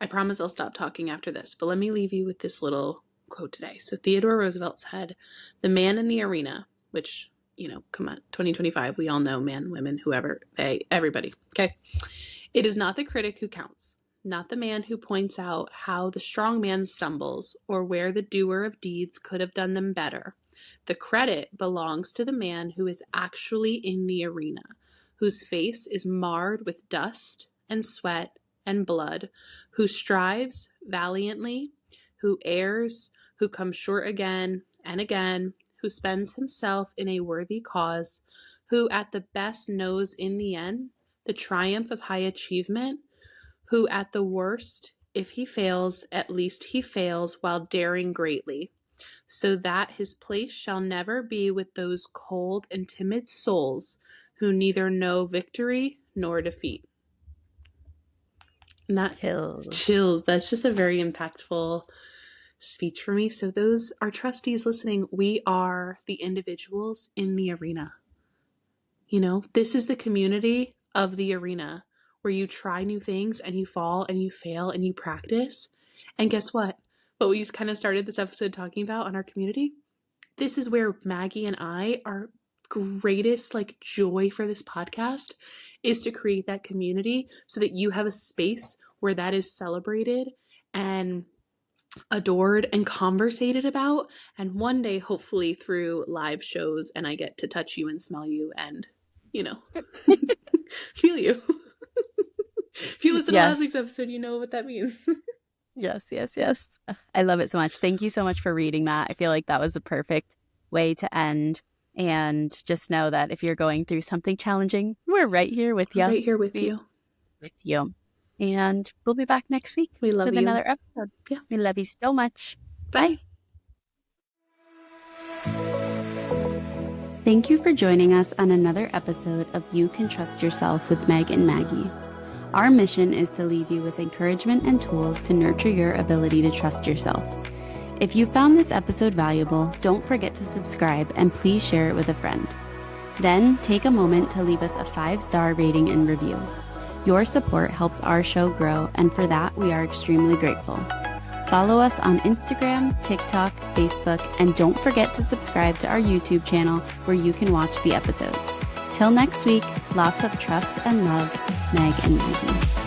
I promise I'll stop talking after this, but let me leave you with this little quote today. So Theodore Roosevelt said, "The man in the arena," which, come on, 2025, we all know men, women, whoever, they, everybody. Okay. "It is not the critic who counts, not the man who points out how the strong man stumbles or where the doer of deeds could have done them better. The credit belongs to the man who is actually in the arena, whose face is marred with dust and sweat and blood, who strives valiantly, who errs, who comes short again and again, who spends himself in a worthy cause, who at the best knows in the end the triumph of high achievement, who at the worst, if he fails, at least he fails while daring greatly, so that his place shall never be with those cold and timid souls who neither know victory nor defeat." And that Chills. chills. That's just a very impactful speech for me. So, those are trustees listening. We are the individuals in the arena. This is the community of the arena where you try new things and you fall and you fail and you practice. And guess what? What we kind of started this episode talking about on our community, this is where Maggie and I, our greatest like joy for this podcast is to create that community so that you have a space where that is celebrated and adored and conversated about, and one day hopefully through live shows and I get to touch you and smell you and you know feel you. If you listen to last Yes. week's episode, you know what that means. Yes, yes, yes. Ugh, I love it so much. Thank you so much for reading that. I feel like that was a perfect way to end. And just know that if you're going through something challenging, we're right here with We're you. right here with We you. with you. And we'll be back next week We love with you. another episode. Yeah. We love you so much. Bye. Bye. Thank you for joining us on another episode of You Can Trust Yourself with Meg and Maggie. Our mission is to leave you with encouragement and tools to nurture your ability to trust yourself. If you found this episode valuable, don't forget to subscribe and please share it with a friend. Then take a moment to leave us a 5-star rating and review. Your support helps our show grow, and for that, we are extremely grateful. Follow us on Instagram, TikTok, Facebook, and don't forget to subscribe to our YouTube channel where you can watch the episodes. Till next week, lots of trust and love, Meg and Maggie.